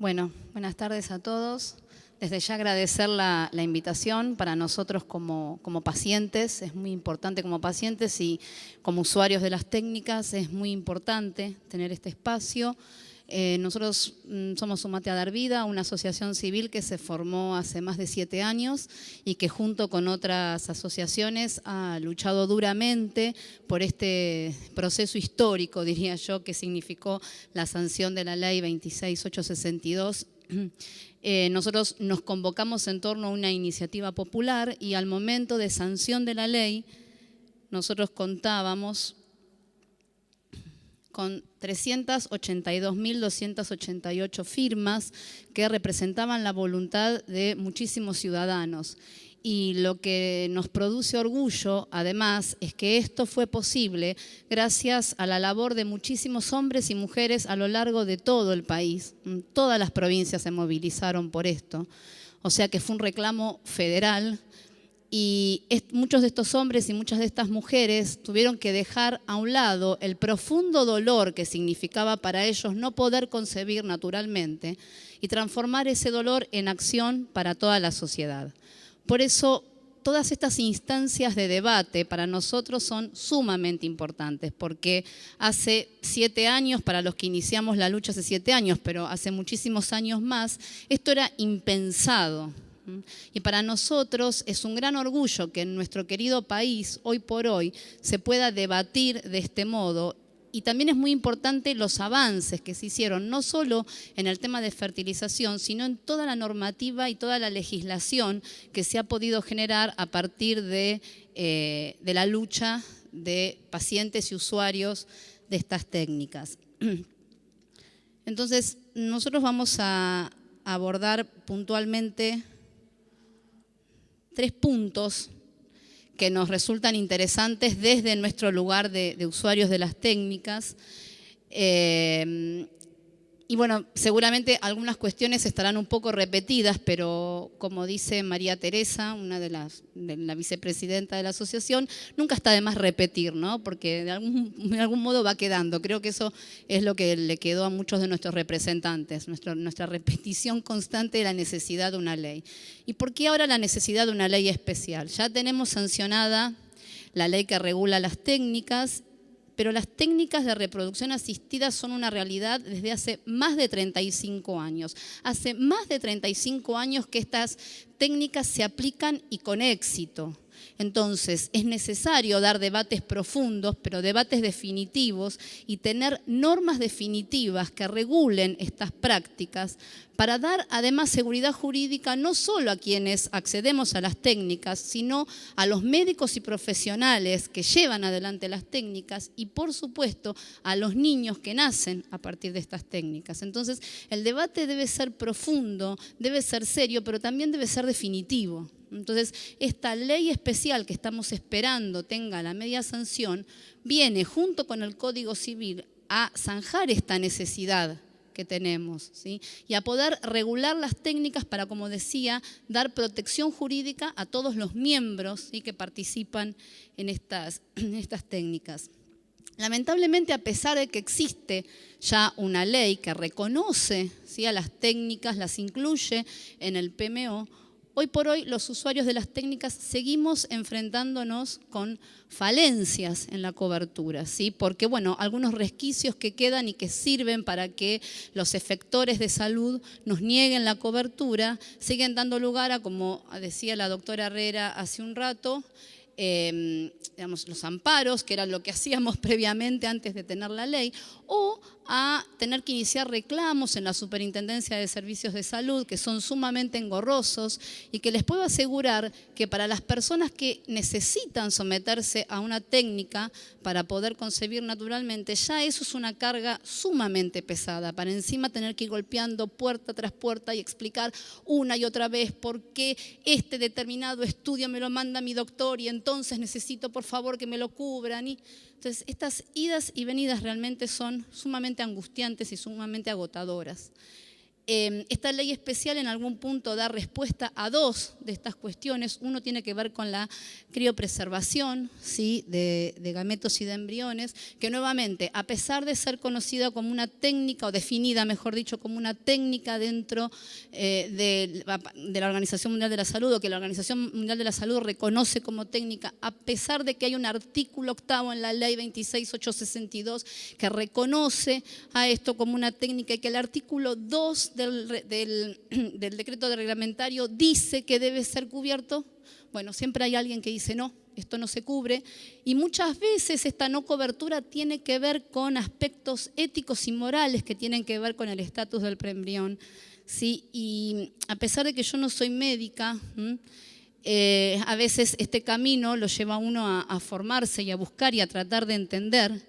Bueno, buenas tardes a todos. Desde ya agradecer la invitación para nosotros como pacientes, es muy importante como pacientes y como usuarios de las técnicas, es muy importante tener este espacio. Nosotros somos Sumate a Dar Vida, una asociación civil que se formó hace más de 7 años y que junto con otras asociaciones ha luchado duramente por este proceso histórico, diría yo, que significó la sanción de la ley 26862. Nosotros nos convocamos en torno a una iniciativa popular y al momento de sanción de la ley nosotros contábamos con 382.288 firmas que representaban la voluntad de muchísimos ciudadanos. Y lo que nos produce orgullo, además, es que esto fue posible gracias a la labor de muchísimos hombres y mujeres a lo largo de todo el país. Todas las provincias se movilizaron por esto. O sea que fue un reclamo federal. Y muchos de estos hombres y muchas de estas mujeres tuvieron que dejar a un lado el profundo dolor que significaba para ellos no poder concebir naturalmente y transformar ese dolor en acción para toda la sociedad. Por eso, todas estas instancias de debate para nosotros son sumamente importantes, porque hace 7 años, para los que iniciamos la lucha hace 7 años, pero hace muchísimos años más, esto era impensado. Y para nosotros es un gran orgullo que en nuestro querido país, hoy por hoy, se pueda debatir de este modo. Y también es muy importante los avances que se hicieron, no solo en el tema de fertilización, sino en toda la normativa y toda la legislación que se ha podido generar a partir de la lucha de pacientes y usuarios de estas técnicas. Entonces, nosotros vamos a abordar puntualmente 3 puntos que nos resultan interesantes desde nuestro lugar de usuarios de las técnicas. Y bueno, seguramente algunas cuestiones estarán un poco repetidas, pero como dice María Teresa, una de la vicepresidenta de la asociación, nunca está de más repetir, ¿no? Porque de algún modo va quedando. Creo que eso es lo que le quedó a muchos de nuestros representantes, nuestra repetición constante de la necesidad de una ley. ¿Y por qué ahora la necesidad de una ley especial? Ya tenemos sancionada la ley que regula las técnicas, pero las técnicas de reproducción asistida son una realidad desde hace más de 35 años. Hace más de 35 años que estas técnicas se aplican y con éxito. Entonces, es necesario dar debates profundos, pero debates definitivos y tener normas definitivas que regulen estas prácticas para dar además seguridad jurídica no solo a quienes accedemos a las técnicas, sino a los médicos y profesionales que llevan adelante las técnicas y, por supuesto, a los niños que nacen a partir de estas técnicas. Entonces, el debate debe ser profundo, debe ser serio, pero también debe ser definitivo. Entonces, esta ley especial que estamos esperando tenga la media sanción, viene junto con el Código Civil a zanjar esta necesidad que tenemos, ¿sí? Y a poder regular las técnicas para, como decía, dar protección jurídica a todos los miembros, ¿sí?, que participan en estas técnicas. Lamentablemente, a pesar de que existe ya una ley que reconoce, ¿sí?, a las técnicas, las incluye en el PMO, hoy por hoy los usuarios de las técnicas seguimos enfrentándonos con falencias en la cobertura, ¿sí? Porque bueno, algunos resquicios que quedan y que sirven para que los efectores de salud nos nieguen la cobertura, siguen dando lugar a, como decía la doctora Herrera hace un rato, digamos, los amparos, que era lo que hacíamos previamente antes de tener la ley, o a tener que iniciar reclamos en la Superintendencia de Servicios de Salud, que son sumamente engorrosos y que les puedo asegurar que para las personas que necesitan someterse a una técnica para poder concebir naturalmente, ya eso es una carga sumamente pesada, para encima tener que ir golpeando puerta tras puerta y explicar una y otra vez por qué este determinado estudio me lo manda mi doctor y entonces necesito por favor que me lo cubran. Entonces, estas idas y venidas realmente son sumamente angustiantes y sumamente agotadoras. Esta ley especial en algún punto da respuesta a dos de estas cuestiones. Uno tiene que ver con la criopreservación, ¿sí?, de gametos y de embriones, que nuevamente, a pesar de ser conocida como una técnica, o definida, mejor dicho, como una técnica dentro de la Organización Mundial de la Salud, o que la Organización Mundial de la Salud reconoce como técnica, a pesar de que hay un artículo 8º en la ley 26862 que reconoce a esto como una técnica, y que el artículo 2 del decreto reglamentario dice que debe ser cubierto. Bueno, siempre hay alguien que dice no, esto no se cubre, y muchas veces esta no cobertura tiene que ver con aspectos éticos y morales que tienen que ver con el estatus del preembrión, ¿sí? Y a pesar de que yo no soy médica, a veces este camino lo lleva a uno a formarse y a buscar y a tratar de entender,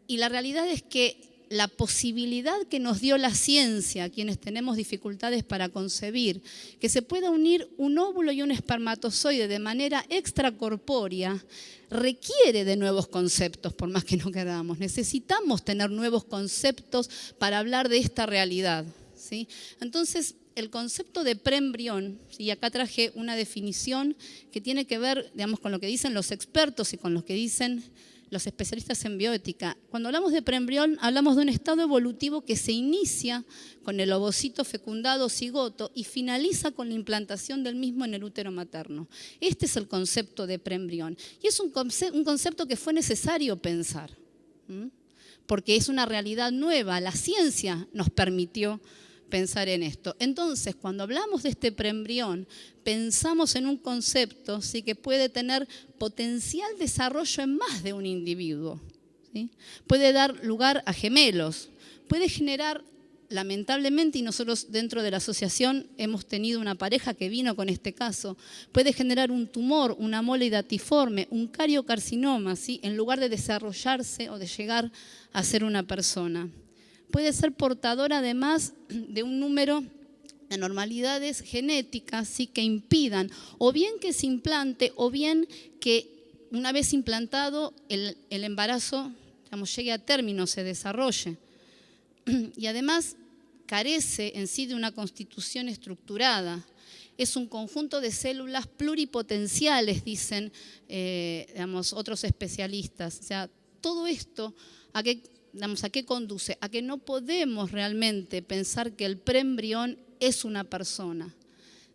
y la realidad es que la posibilidad que nos dio la ciencia, quienes tenemos dificultades para concebir, que se pueda unir un óvulo y un espermatozoide de manera extracorpórea, requiere de nuevos conceptos, por más que no queramos. Necesitamos tener nuevos conceptos para hablar de esta realidad, ¿sí? Entonces, el concepto de preembrión, y acá traje una definición que tiene que ver, digamos, con lo que dicen los expertos y con lo que dicen los especialistas en bioética. Cuando hablamos de preembrión, hablamos de un estado evolutivo que se inicia con el ovocito fecundado cigoto y finaliza con la implantación del mismo en el útero materno. Este es el concepto de preembrión. Y es un concepto que fue necesario pensar, porque es una realidad nueva. La ciencia nos permitió pensar en esto. Entonces, cuando hablamos de este preembrión, pensamos en un concepto, ¿sí?, que puede tener potencial desarrollo en más de un individuo, ¿sí? Puede dar lugar a gemelos, puede generar, lamentablemente, y nosotros dentro de la asociación hemos tenido una pareja que vino con este caso, puede generar un tumor, una mole datiforme, un cariocarcinoma, ¿sí?, en lugar de desarrollarse o de llegar a ser una persona. Puede ser portador además de un número de anormalidades genéticas, ¿sí?, que impidan o bien que se implante o bien que una vez implantado el embarazo, digamos, llegue a término, se desarrolle. Y además carece en sí de una constitución estructurada. Es un conjunto de células pluripotenciales, dicen digamos, otros especialistas. O sea, todo esto, ¿a qué conduce? A que no podemos realmente pensar que el preembrión es una persona.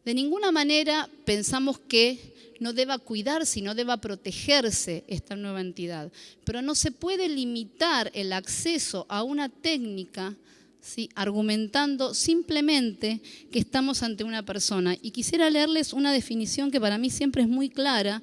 De ninguna manera pensamos que no deba cuidarse y no deba protegerse esta nueva entidad, pero no se puede limitar el acceso a una técnica, ¿sí?, argumentando simplemente que estamos ante una persona. Y quisiera leerles una definición que para mí siempre es muy clara,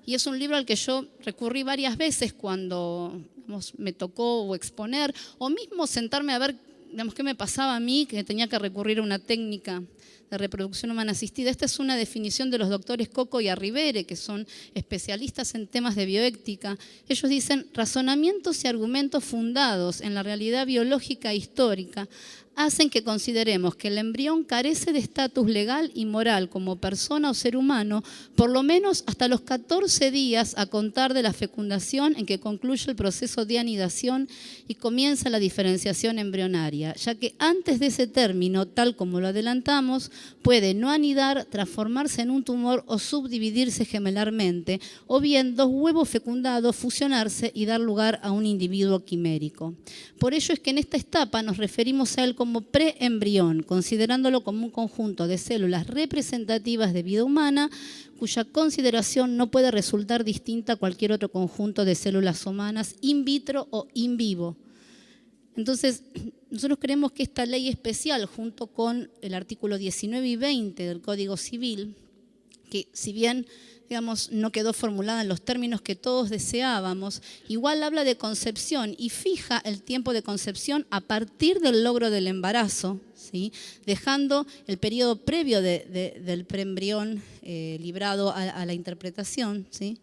y es un libro al que yo recurrí varias veces cuando, digamos, me tocó exponer, o mismo sentarme a ver, digamos, qué me pasaba a mí, que tenía que recurrir a una técnica de reproducción humana asistida. Esta es una definición de los doctores Coco y Arribere, que son especialistas en temas de bioética. Ellos dicen: razonamientos y argumentos fundados en la realidad biológica e histórica hacen que consideremos que el embrión carece de estatus legal y moral como persona o ser humano, por lo menos hasta los 14 días a contar de la fecundación, en que concluye el proceso de anidación y comienza la diferenciación embrionaria, ya que antes de ese término, tal como lo adelantamos, puede no anidar, transformarse en un tumor o subdividirse gemelarmente, o bien dos huevos fecundados fusionarse y dar lugar a un individuo quimérico. Por ello es que en esta etapa nos referimos a él como preembrión, considerándolo como un conjunto de células representativas de vida humana, cuya consideración no puede resultar distinta a cualquier otro conjunto de células humanas in vitro o in vivo. Entonces, nosotros creemos que esta ley especial, junto con el artículo 19 y 20 del Código Civil, que si bien, digamos, no quedó formulada en los términos que todos deseábamos, igual habla de concepción y fija el tiempo de concepción a partir del logro del embarazo, ¿sí?, dejando el periodo previo del preembrión librado a la interpretación, ¿sí?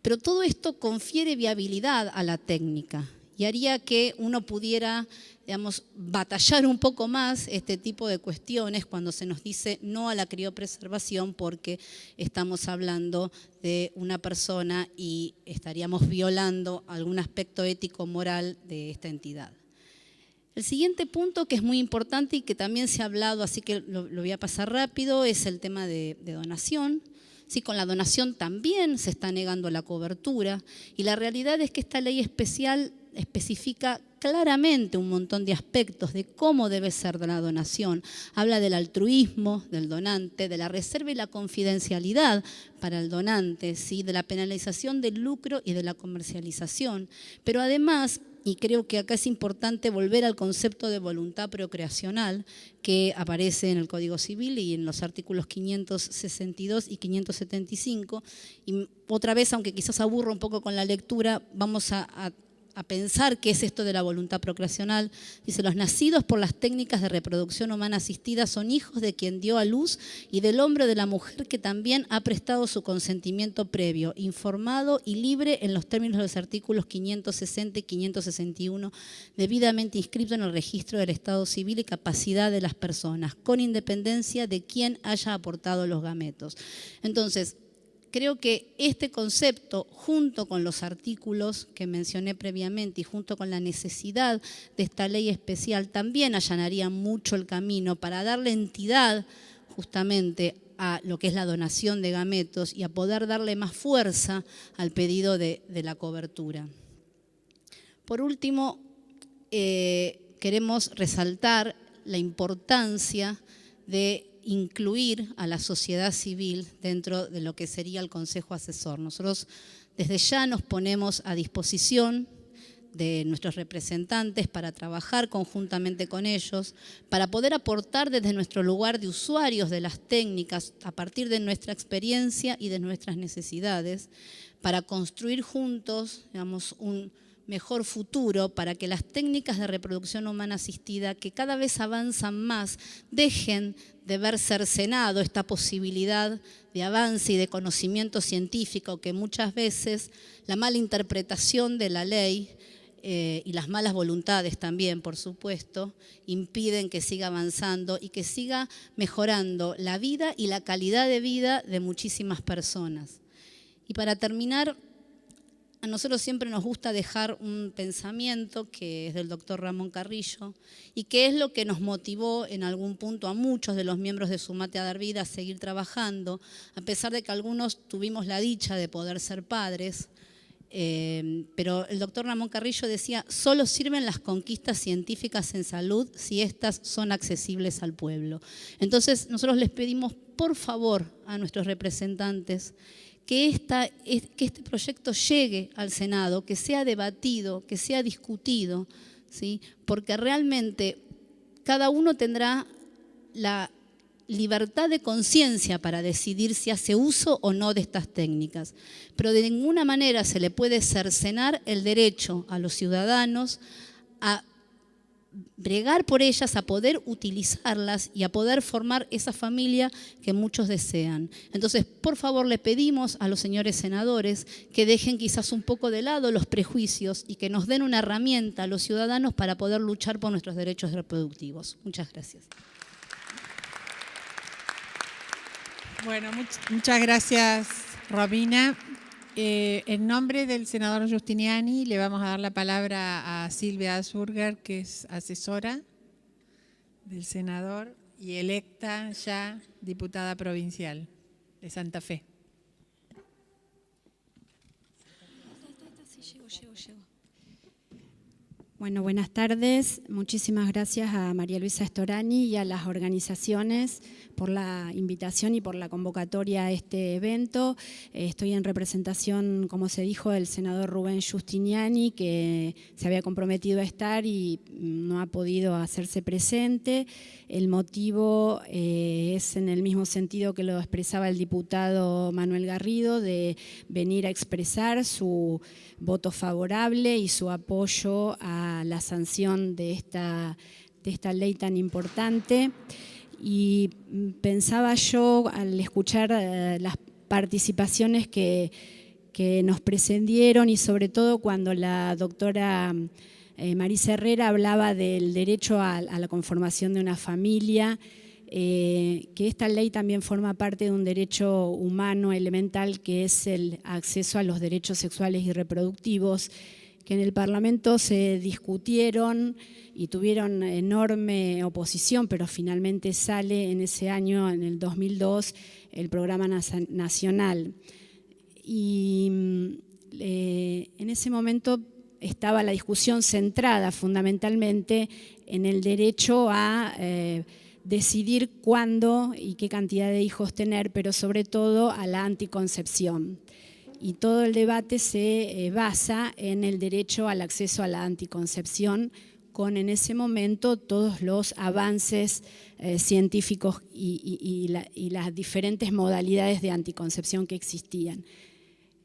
Pero todo esto confiere viabilidad a la técnica y haría que uno pudiera, digamos, batallar un poco más este tipo de cuestiones cuando se nos dice no a la criopreservación, porque estamos hablando de una persona y estaríamos violando algún aspecto ético moral de esta entidad. El siguiente punto, que es muy importante y que también se ha hablado, así que lo voy a pasar rápido, es el tema de donación. Sí, con la donación también se está negando la cobertura, y la realidad es que esta ley especial especifica claramente un montón de aspectos de cómo debe ser la donación. Habla del altruismo del donante, de la reserva y la confidencialidad para el donante, ¿sí? De la penalización del lucro y de la comercialización. Pero además, y creo que acá es importante volver al concepto de voluntad procreacional que aparece en el Código Civil y en los artículos 562 y 575. Y otra vez, aunque quizás aburra un poco con la lectura, vamos a pensar qué es esto de la voluntad procreacional. Dice: los nacidos por las técnicas de reproducción humana asistida son hijos de quien dio a luz y del hombre o de la mujer que también ha prestado su consentimiento previo, informado y libre en los términos de los artículos 560 y 561, debidamente inscrito en el registro del Estado Civil y capacidad de las personas, con independencia de quién haya aportado los gametos. Entonces, creo que este concepto, junto con los artículos que mencioné previamente y junto con la necesidad de esta ley especial, también allanaría mucho el camino para darle entidad justamente a lo que es la donación de gametos y a poder darle más fuerza al pedido de la cobertura. Por último, queremos resaltar la importancia de incluir a la sociedad civil dentro de lo que sería el Consejo Asesor. Nosotros desde ya nos ponemos a disposición de nuestros representantes para trabajar conjuntamente con ellos, para poder aportar desde nuestro lugar de usuarios de las técnicas a partir de nuestra experiencia y de nuestras necesidades, para construir juntos, digamos, un mejor futuro, para que las técnicas de reproducción humana asistida, que cada vez avanzan más, dejen de ver cercenado esta posibilidad de avance y de conocimiento científico que muchas veces la mala interpretación de la ley y las malas voluntades también, por supuesto, impiden que siga avanzando y que siga mejorando la vida y la calidad de vida de muchísimas personas. Y para terminar, a nosotros siempre nos gusta dejar un pensamiento que es del doctor Ramón Carrillo y que es lo que nos motivó en algún punto a muchos de los miembros de Sumate a Dar Vida a seguir trabajando, a pesar de que algunos tuvimos la dicha de poder ser padres. Pero el doctor Ramón Carrillo decía: solo sirven las conquistas científicas en salud si éstas son accesibles al pueblo. Entonces nosotros les pedimos por favor a nuestros representantes que este proyecto llegue al Senado, que sea debatido, que sea discutido, ¿sí? Porque realmente cada uno tendrá la libertad de conciencia para decidir si hace uso o no de estas técnicas, pero de ninguna manera se le puede cercenar el derecho a los ciudadanos a bregar por ellas, a poder utilizarlas y a poder formar esa familia que muchos desean. Entonces, por favor, le pedimos a los señores senadores que dejen quizás un poco de lado los prejuicios y que nos den una herramienta a los ciudadanos para poder luchar por nuestros derechos reproductivos. Muchas gracias. Bueno, muchas gracias, Romina. En nombre del senador Giustiniani le vamos a dar la palabra a Silvia Asburger, que es asesora del senador y electa ya diputada provincial de Santa Fe. Bueno, buenas tardes. Muchísimas gracias a María Luisa Storani y a las organizaciones por la invitación y por la convocatoria a este evento. Estoy en representación, como se dijo, del senador Rubén Giustiniani, que se había comprometido a estar y no ha podido hacerse presente. El motivo es en el mismo sentido que lo expresaba el diputado Manuel Garrido, de venir a expresar su voto favorable y su apoyo a la sanción de esta ley tan importante. Y pensaba yo, al escuchar las participaciones que nos precedieron y sobre todo cuando la doctora Marisa Herrera hablaba del derecho a la conformación de una familia, que esta ley también forma parte de un derecho humano elemental que es el acceso a los derechos sexuales y reproductivos, que en el Parlamento se discutieron y tuvieron enorme oposición, pero finalmente sale en ese año, en el 2002, el programa nacional. Y en ese momento estaba la discusión centrada fundamentalmente en el derecho a decidir cuándo y qué cantidad de hijos tener, pero sobre todo a la anticoncepción. Y todo el debate se basa en el derecho al acceso a la anticoncepción, con en ese momento todos los avances científicos y las diferentes modalidades de anticoncepción que existían.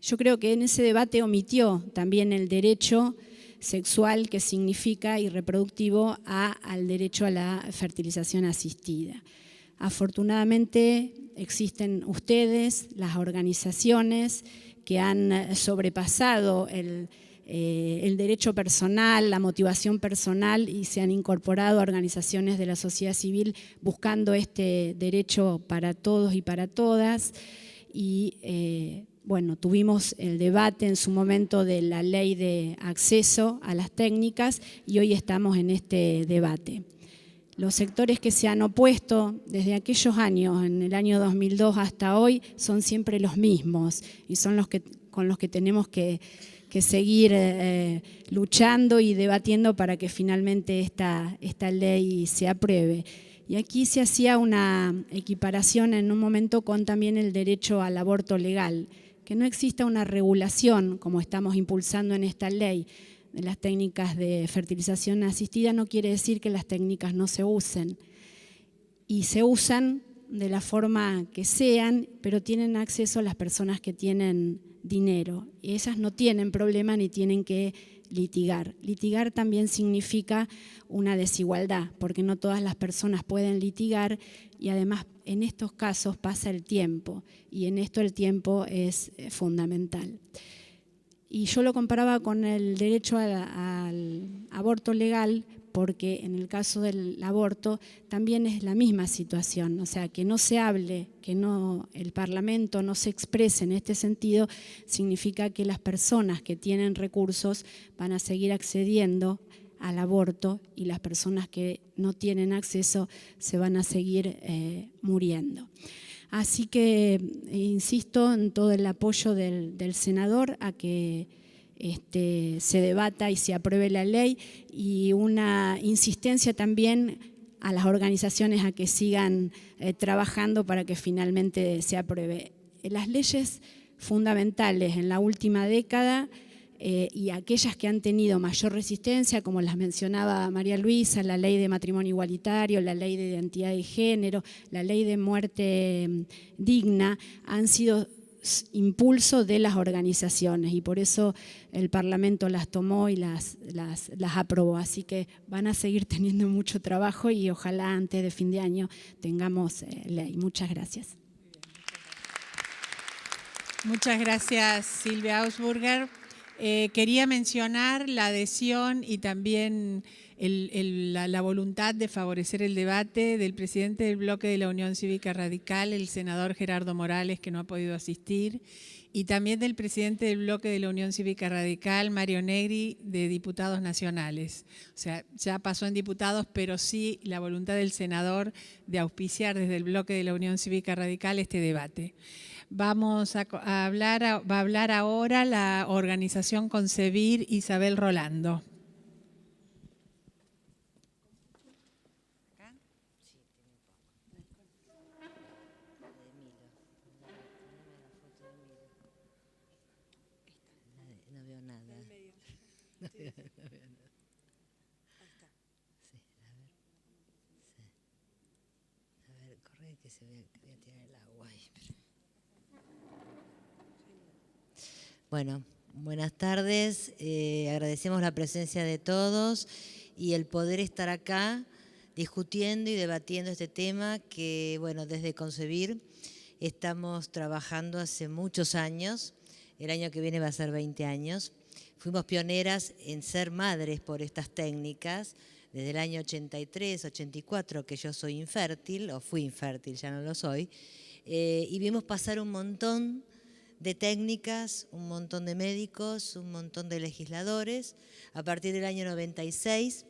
Yo creo que en ese debate omitió también el derecho sexual, que significa, y reproductivo, al derecho a la fertilización asistida. Afortunadamente existen ustedes, las organizaciones, que han sobrepasado el derecho personal, la motivación personal, y se han incorporado a organizaciones de la sociedad civil buscando este derecho para todos y para todas. Y bueno, tuvimos el debate en su momento de la ley de acceso a las técnicas y hoy estamos en este debate. Los sectores que se han opuesto desde aquellos años, en el año 2002 hasta hoy, son siempre los mismos y son los que, con los que tenemos que seguir luchando y debatiendo para que finalmente esta ley se apruebe. Y aquí se hacía una equiparación en un momento con también el derecho al aborto legal, que no exista una regulación, como estamos impulsando en esta ley, de las técnicas de fertilización asistida, no quiere decir que las técnicas no se usen. Y se usan de la forma que sean, pero tienen acceso a las personas que tienen dinero. Y esas no tienen problema ni tienen que litigar. Litigar también significa una desigualdad, porque no todas las personas pueden litigar y además en estos casos pasa el tiempo y en esto el tiempo es fundamental. Y yo lo comparaba con el derecho al aborto legal, porque en el caso del aborto también es la misma situación, o sea, que no se hable, que el Parlamento no se exprese en este sentido, significa que las personas que tienen recursos van a seguir accediendo al aborto y las personas que no tienen acceso se van a seguir muriendo. Así que insisto en todo el apoyo del senador a que se debata y se apruebe la ley, y una insistencia también a las organizaciones a que sigan trabajando para que finalmente se apruebe. Las leyes fundamentales en la última década y aquellas que han tenido mayor resistencia, como las mencionaba María Luisa, la ley de matrimonio igualitario, la ley de identidad de género, la ley de muerte digna, han sido impulso de las organizaciones y por eso el Parlamento las tomó y las aprobó. Así que van a seguir teniendo mucho trabajo y ojalá antes de fin de año tengamos ley. Muchas gracias. Muchas gracias, Silvia Ausburger. Quería mencionar la adhesión y también la voluntad de favorecer el debate del presidente del bloque de la Unión Cívica Radical, el senador Gerardo Morales, que no ha podido asistir, y también del presidente del bloque de la Unión Cívica Radical, Mario Negri, de Diputados Nacionales. O sea, ya pasó en diputados, pero sí la voluntad del senador de auspiciar desde el bloque de la Unión Cívica Radical este debate. Va a hablar ahora la organización Concebir, Isabel Rolando. No veo nada. No veo nada. Sí, a ver, corre que se ve, que voy a tirar el agua ahí. Bueno, buenas tardes, agradecemos la presencia de todos y el poder estar acá discutiendo y debatiendo este tema que, bueno, desde Concebir estamos trabajando hace muchos años, el año que viene va a ser 20 años, fuimos pioneras en ser madres por estas técnicas, desde el año 83, 84, que yo soy infértil, o fui infértil, ya no lo soy, y vimos pasar un montón de técnicas, un montón de médicos, un montón de legisladores. A partir del año 96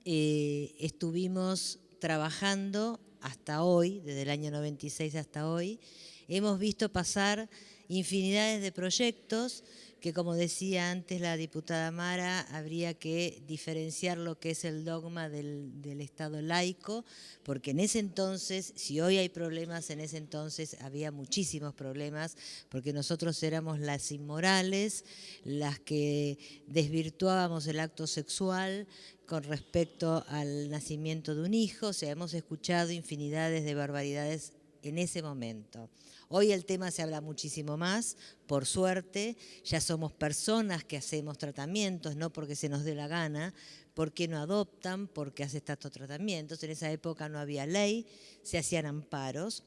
estuvimos trabajando hasta hoy, desde el año 96 hasta hoy. Hemos visto pasar infinidades de proyectos que, como decía antes la diputada Mara, habría que diferenciar lo que es el dogma del Estado laico, porque en ese entonces, si hoy hay problemas, en ese entonces había muchísimos problemas, porque nosotros éramos las inmorales, las que desvirtuábamos el acto sexual con respecto al nacimiento de un hijo. O sea, hemos escuchado infinidades de barbaridades en ese momento. Hoy el tema se habla muchísimo más, por suerte, ya somos personas que hacemos tratamientos, no porque se nos dé la gana, porque no adoptan, porque hacen estos tratamientos. En esa época no había ley, se hacían amparos.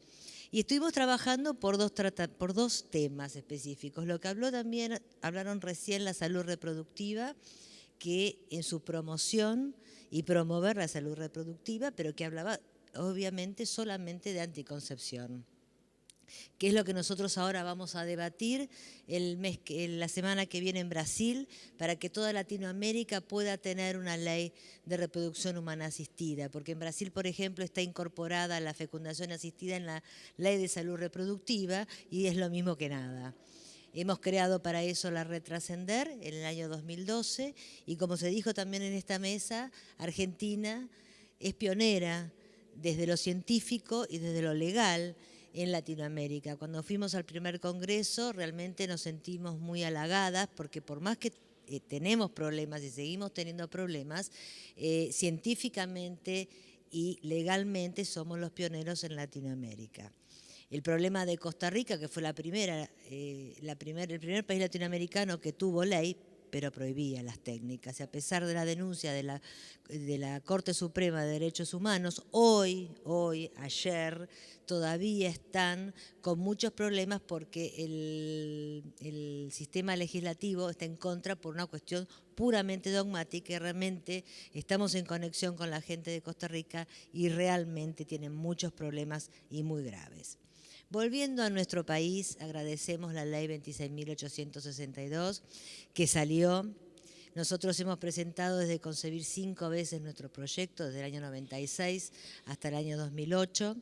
Y estuvimos trabajando por dos temas específicos. Lo que hablaron recién, la salud reproductiva, que en su promoción y promover la salud reproductiva, pero que hablaba obviamente solamente de anticoncepción, que es lo que nosotros ahora vamos a debatir la semana que viene en Brasil, para que toda Latinoamérica pueda tener una ley de reproducción humana asistida, porque en Brasil, por ejemplo, está incorporada la fecundación asistida en la ley de salud reproductiva y es lo mismo que nada. Hemos creado para eso la Red Trascender en el año 2012 y, como se dijo también en esta mesa, Argentina es pionera desde lo científico y desde lo legal en Latinoamérica. Cuando fuimos al primer congreso realmente nos sentimos muy halagadas, porque por más que tenemos problemas y seguimos teniendo problemas, científicamente y legalmente somos los pioneros en Latinoamérica. El problema de Costa Rica, que fue el primer país latinoamericano que tuvo ley, pero prohibía las técnicas. Y a pesar de la denuncia de la Corte Suprema de Derechos Humanos, ayer, todavía están con muchos problemas porque el sistema legislativo está en contra por una cuestión puramente dogmática, y realmente estamos en conexión con la gente de Costa Rica y realmente tienen muchos problemas y muy graves. Volviendo a nuestro país, agradecemos la ley 26.862 que salió. Nosotros hemos presentado desde concebir 5 veces nuestro proyecto, desde el año 96 hasta el año 2008.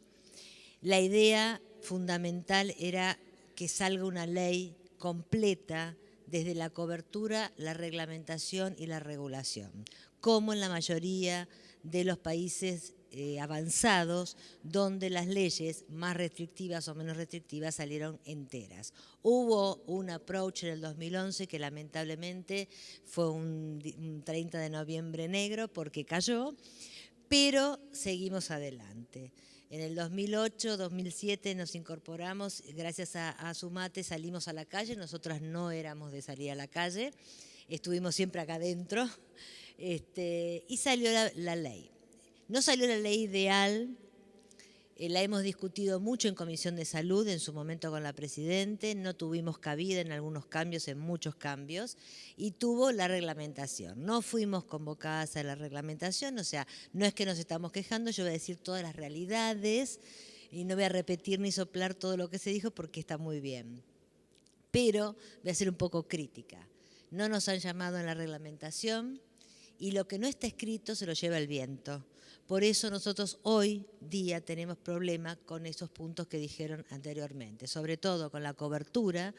La idea fundamental era que salga una ley completa desde la cobertura, la reglamentación y la regulación, como en la mayoría de los países avanzados, donde las leyes más restrictivas o menos restrictivas salieron enteras. Hubo un approach en el 2011 que lamentablemente fue un 30 de noviembre negro porque cayó, pero seguimos adelante. En el 2008, 2007 nos incorporamos, gracias a Sumate salimos a la calle. Nosotras no éramos de salir a la calle, estuvimos siempre acá adentro, y salió la ley. No salió la ley ideal, la hemos discutido mucho en Comisión de Salud, en su momento con la Presidente, no tuvimos cabida en algunos cambios, en muchos cambios, y tuvo la reglamentación. No fuimos convocadas a la reglamentación, o sea, no es que nos estamos quejando, yo voy a decir todas las realidades y no voy a repetir ni soplar todo lo que se dijo porque está muy bien. Pero voy a ser un poco crítica. No nos han llamado en la reglamentación y lo que no está escrito se lo lleva el viento. Por eso nosotros hoy día tenemos problemas con esos puntos que dijeron anteriormente, sobre todo con la cobertura.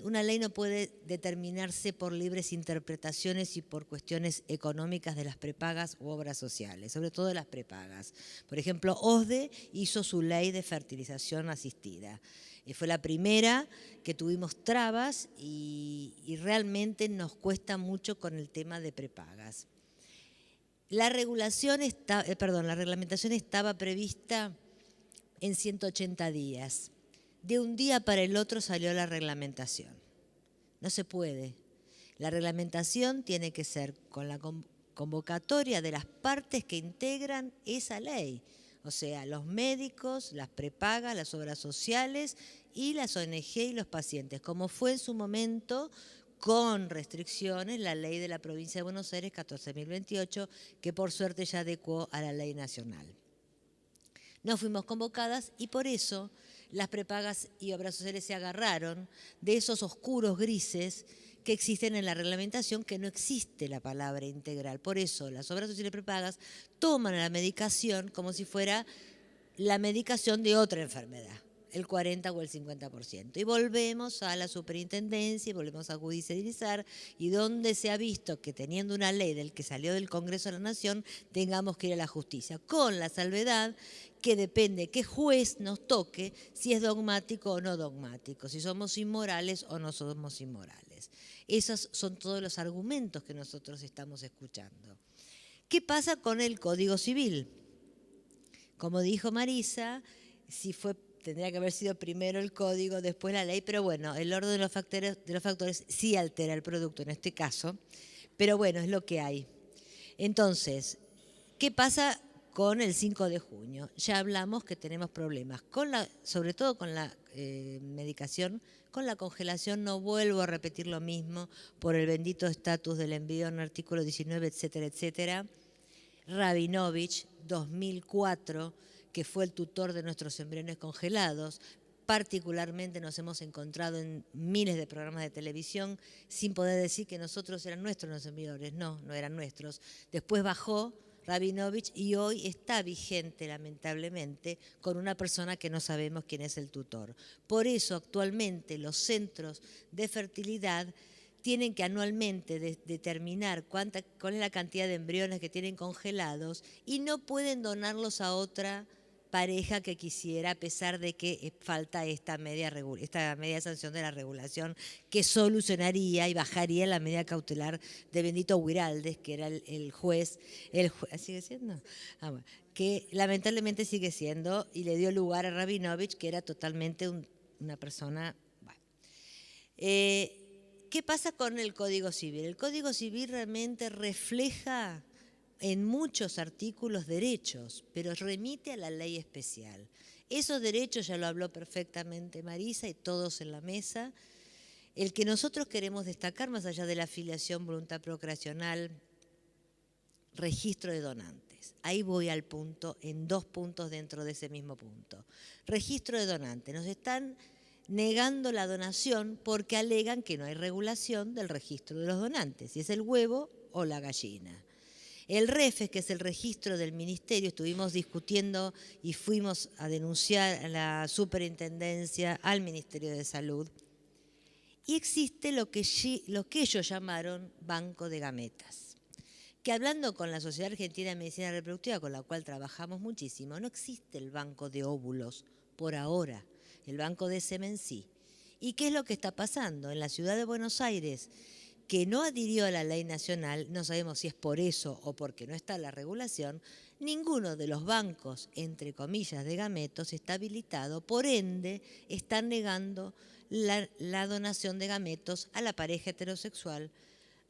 Una ley no puede determinarse por libres interpretaciones y por cuestiones económicas de las prepagas u obras sociales, sobre todo de las prepagas. Por ejemplo, OSDE hizo su ley de fertilización asistida. Fue la primera que tuvimos trabas y realmente nos cuesta mucho con el tema de prepagas. La reglamentación estaba prevista en 180 días. De un día para el otro salió la reglamentación. No se puede. La reglamentación tiene que ser con la convocatoria de las partes que integran esa ley. O sea, los médicos, las prepagas, las obras sociales y las ONG y los pacientes, como fue en su momento con restricciones la ley de la provincia de Buenos Aires 14.028, que por suerte ya adecuó a la ley nacional. No fuimos convocadas y por eso las prepagas y obras sociales se agarraron de esos oscuros grises que existen en la reglamentación, que no existe la palabra integral. Por eso las obras sociales prepagas toman la medicación como si fuera la medicación de otra enfermedad, el 40 o el 50%. Y volvemos a la superintendencia y volvemos a judicializar, y donde se ha visto que teniendo una ley del que salió del Congreso de la Nación, tengamos que ir a la justicia, con la salvedad que depende qué juez nos toque, si es dogmático o no dogmático, si somos inmorales o no somos inmorales. Esos son todos los argumentos que nosotros estamos escuchando. ¿Qué pasa con el Código Civil? Como dijo Marisa, tendría que haber sido primero el código, después la ley, pero bueno, el orden de los factores sí altera el producto en este caso, pero bueno, es lo que hay. Entonces, ¿qué pasa con el 5 de junio? Ya hablamos que tenemos problemas, sobre todo con la medicación, con la congelación. No vuelvo a repetir lo mismo por el bendito estatus del embrión, artículo 19, etcétera, etcétera. Rabinovich, 2004, que fue el tutor de nuestros embriones congelados. Particularmente nos hemos encontrado en miles de programas de televisión sin poder decir que nosotros eran nuestros los embriones. No, no eran nuestros. Después bajó Rabinovich y hoy está vigente, lamentablemente, con una persona que no sabemos quién es el tutor. Por eso, actualmente, los centros de fertilidad tienen que anualmente determinar cuál es la cantidad de embriones que tienen congelados y no pueden donarlos a otra pareja que quisiera, a pesar de que falta esta media sanción de la regulación que solucionaría y bajaría la medida cautelar de Benito Huiraldes, que era el juez, ¿sigue siendo? Bueno, que lamentablemente sigue siendo, y le dio lugar a Rabinovich, que era totalmente una persona... Bueno. ¿Qué pasa con el Código Civil? El Código Civil realmente refleja en muchos artículos derechos, pero remite a la ley especial. Esos derechos ya lo habló perfectamente Marisa y todos en la mesa. El que nosotros queremos destacar, más allá de la afiliación, voluntad procreacional, registro de donantes. Ahí voy al punto, en 2 puntos dentro de ese mismo punto. Registro de donantes. Nos están negando la donación porque alegan que no hay regulación del registro de los donantes, si es el huevo o la gallina. El REFES, que es el registro del ministerio, estuvimos discutiendo y fuimos a denunciar a la superintendencia, al Ministerio de Salud, y existe lo que ellos llamaron banco de gametas, que hablando con la Sociedad Argentina de Medicina Reproductiva, con la cual trabajamos muchísimo, no existe el banco de óvulos por ahora, el banco de semen sí. ¿Y qué es lo que está pasando? En la ciudad de Buenos Aires, que no adhirió a la ley nacional, no sabemos si es por eso o porque no está la regulación, ninguno de los bancos, entre comillas, de gametos está habilitado, por ende están negando la donación de gametos a la pareja heterosexual,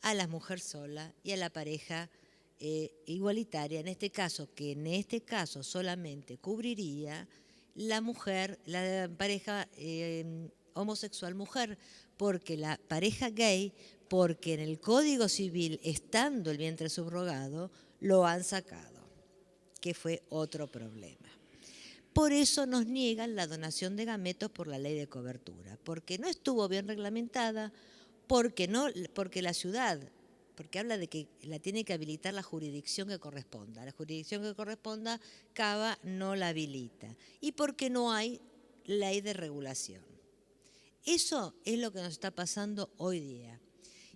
a la mujer sola y a la pareja igualitaria, en este caso solamente cubriría la mujer, la pareja homosexual mujer, porque la pareja gay, porque en el Código Civil, estando el vientre subrogado, lo han sacado, que fue otro problema. Por eso nos niegan la donación de gametos por la ley de cobertura, porque no estuvo bien reglamentada, porque la ciudad, porque habla de que la tiene que habilitar la jurisdicción que corresponda. La jurisdicción que corresponda, Cava no la habilita. Y porque no hay ley de regulación. Eso es lo que nos está pasando hoy día.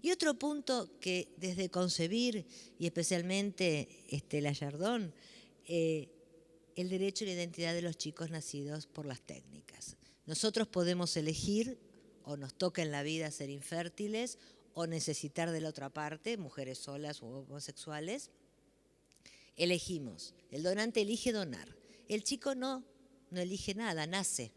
Y otro punto que desde Concebir, y especialmente Gallardón, el derecho a la identidad de los chicos nacidos por las técnicas. Nosotros podemos elegir, o nos toca en la vida ser infértiles, o necesitar de la otra parte, mujeres solas u homosexuales. Elegimos. El donante elige donar. El chico no elige nada, nace.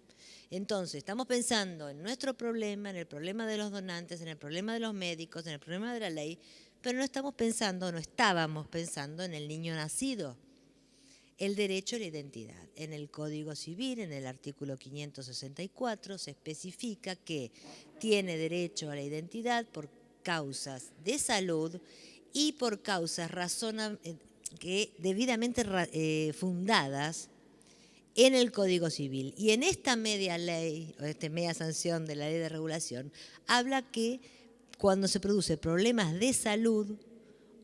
Entonces, estamos pensando en nuestro problema, en el problema de los donantes, en el problema de los médicos, en el problema de la ley, pero no estábamos pensando en el niño nacido. El derecho a la identidad. En el Código Civil, en el artículo 564, se especifica que tiene derecho a la identidad por causas de salud y por causas debidamente fundadas en el Código Civil. Y en esta media ley, o esta media sanción de la ley de regulación, habla que cuando se producen problemas de salud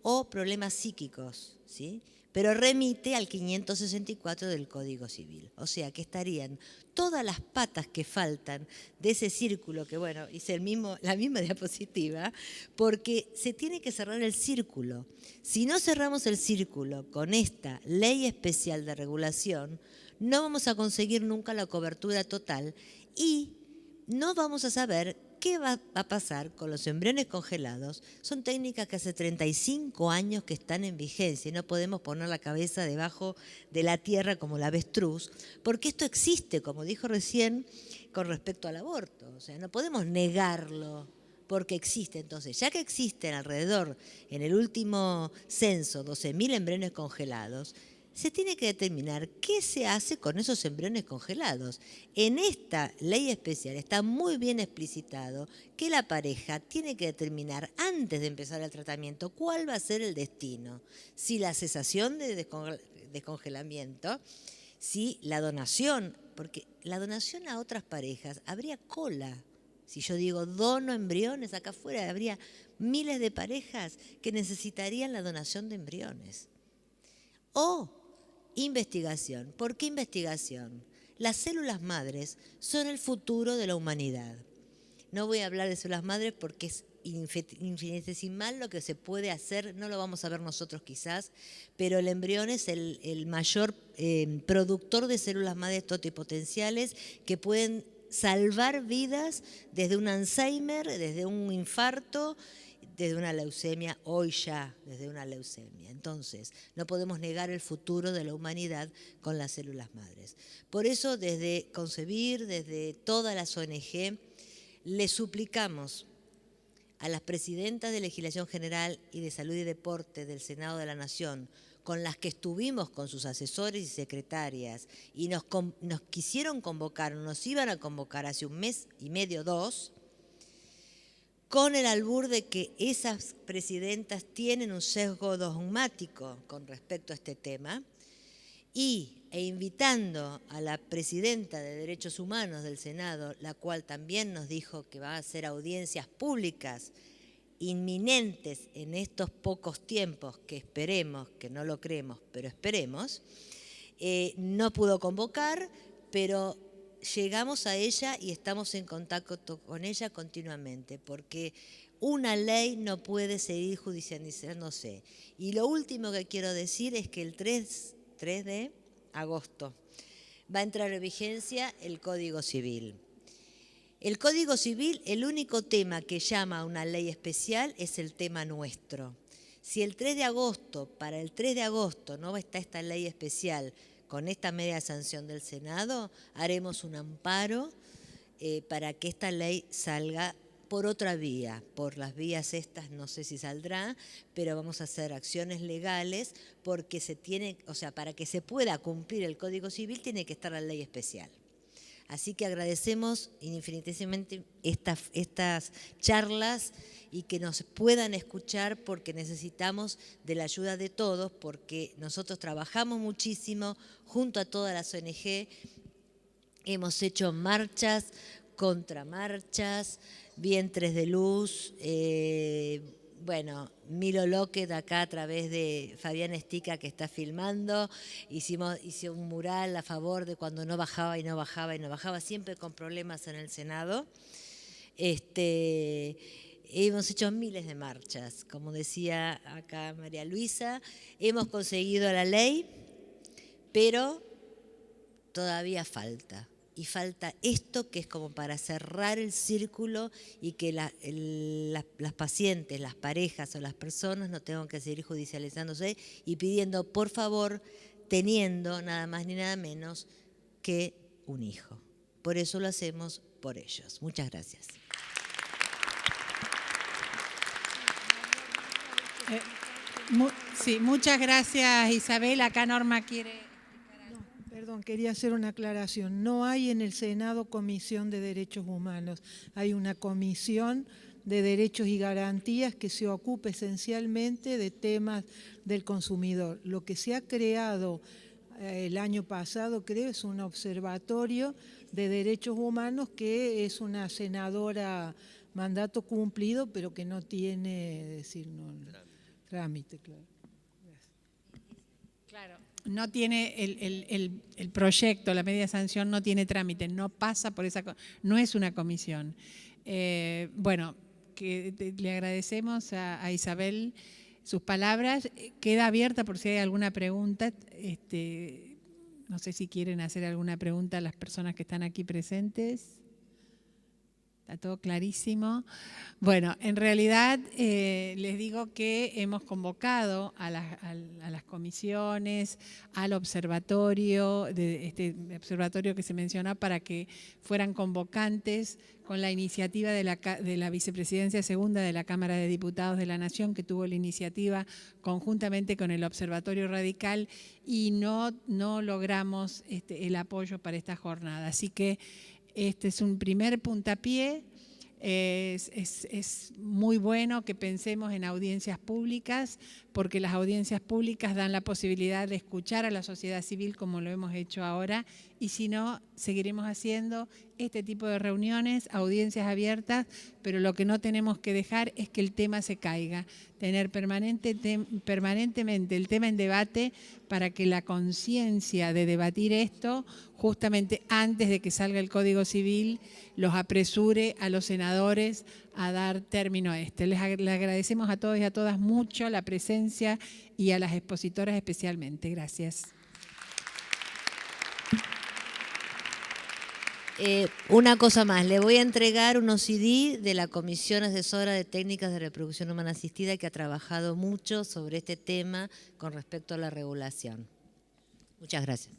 o problemas psíquicos, ¿sí?, pero remite al 564 del Código Civil. O sea, que estarían todas las patas que faltan de ese círculo, que bueno, hice la misma diapositiva, porque se tiene que cerrar el círculo. Si no cerramos el círculo con esta ley especial de regulación, no vamos a conseguir nunca la cobertura total y no vamos a saber qué va a pasar con los embriones congelados. Son técnicas que hace 35 años que están en vigencia y no podemos poner la cabeza debajo de la tierra como el avestruz, porque esto existe, como dijo recién, con respecto al aborto. O sea, no podemos negarlo porque existe. Entonces, ya que existen alrededor, en el último censo, 12.000 embriones congelados, se tiene que determinar qué se hace con esos embriones congelados. En esta ley especial está muy bien explicitado que la pareja tiene que determinar antes de empezar el tratamiento cuál va a ser el destino. Si la cesación de descongelamiento, si la donación, porque la donación a otras parejas habría cola. Si yo digo dono embriones, acá afuera habría miles de parejas que necesitarían la donación de embriones. O investigación. ¿Por qué investigación? Las células madres son el futuro de la humanidad. No voy a hablar de células madres porque es infinitesimal lo que se puede hacer, no lo vamos a ver nosotros quizás, pero el embrión es el mayor productor de células madres totipotenciales que pueden salvar vidas desde un Alzheimer, desde un infarto, desde una leucemia, hoy ya desde una leucemia. Entonces, no podemos negar el futuro de la humanidad con las células madres. Por eso, desde Concebir, desde todas las ONG, le suplicamos a las presidentas de Legislación General y de Salud y Deporte del Senado de la Nación, con las que estuvimos con sus asesores y secretarias, y nos quisieron convocar, nos iban a convocar hace 1 mes y medio, 2, con el albur de que esas presidentas tienen un sesgo dogmático con respecto a este tema, e invitando a la presidenta de Derechos Humanos del Senado, la cual también nos dijo que va a hacer audiencias públicas inminentes en estos pocos tiempos, que esperemos, que no lo creemos, pero esperemos, no pudo convocar, pero llegamos a ella y estamos en contacto con ella continuamente, porque una ley no puede seguir judicializándose. Y lo último que quiero decir es que el 3 de agosto va a entrar en vigencia el Código Civil. El Código Civil, el único tema que llama a una ley especial es el tema nuestro. Si el 3 de agosto, para el 3 de agosto no está esta ley especial con esta media sanción del Senado, haremos un amparo para que esta ley salga por otra vía. Por las vías estas no sé si saldrá, pero vamos a hacer acciones legales porque para que se pueda cumplir el Código Civil tiene que estar la ley especial. Así que agradecemos infinitesimamente estas charlas y que nos puedan escuchar porque necesitamos de la ayuda de todos, porque nosotros trabajamos muchísimo junto a todas las ONG, hemos hecho marchas, contramarchas, vientres de luz, Milo Lockett acá a través de Fabián Estica que está filmando, hizo un mural a favor de cuando no bajaba, siempre con problemas en el Senado. Hemos hecho miles de marchas, como decía acá María Luisa, hemos conseguido la ley, pero todavía falta. Y falta esto que es como para cerrar el círculo y que las pacientes, las parejas o las personas no tengan que seguir judicializándose y pidiendo, por favor, teniendo nada más ni nada menos que un hijo. Por eso lo hacemos por ellos. Muchas gracias. Sí, muchas gracias, Isabel. Acá Norma quiere... Perdón, quería hacer una aclaración. No hay en el Senado Comisión de Derechos Humanos. Hay una Comisión de Derechos y Garantías que se ocupa esencialmente de temas del consumidor. Lo que se ha creado el año pasado, creo, es un observatorio de derechos humanos que es una senadora mandato cumplido, pero que no tiene, decir, no, trámite, claro. Claro, no tiene el proyecto, la medida de sanción no tiene trámite, no pasa por esa, no es una comisión. Bueno, le agradecemos a Isabel sus palabras. Queda abierta por si hay alguna pregunta. No sé si quieren hacer alguna pregunta a las personas que están aquí presentes. Está todo clarísimo. Bueno, en realidad les digo que hemos convocado a las comisiones, al observatorio, de este observatorio que se mencionó, para que fueran convocantes con la iniciativa de la Vicepresidencia Segunda de la Cámara de Diputados de la Nación, que tuvo la iniciativa conjuntamente con el Observatorio Radical, y no logramos el apoyo para esta jornada. Así que este es un primer puntapié. Es muy bueno que pensemos en audiencias públicas, porque las audiencias públicas dan la posibilidad de escuchar a la sociedad civil como lo hemos hecho ahora, y si no, seguiremos haciendo este tipo de reuniones, audiencias abiertas, pero lo que no tenemos que dejar es que el tema se caiga, tener permanentemente el tema en debate para que la conciencia de debatir esto, justamente antes de que salga el Código Civil, los apresure a los senadores a dar término a este. Les agradecemos a todos y a todas mucho la presencia, y a las expositoras especialmente. Gracias. Una cosa más, le voy a entregar unos CD de la Comisión Asesora de Técnicas de Reproducción Humana Asistida, que ha trabajado mucho sobre este tema con respecto a la regulación. Muchas gracias.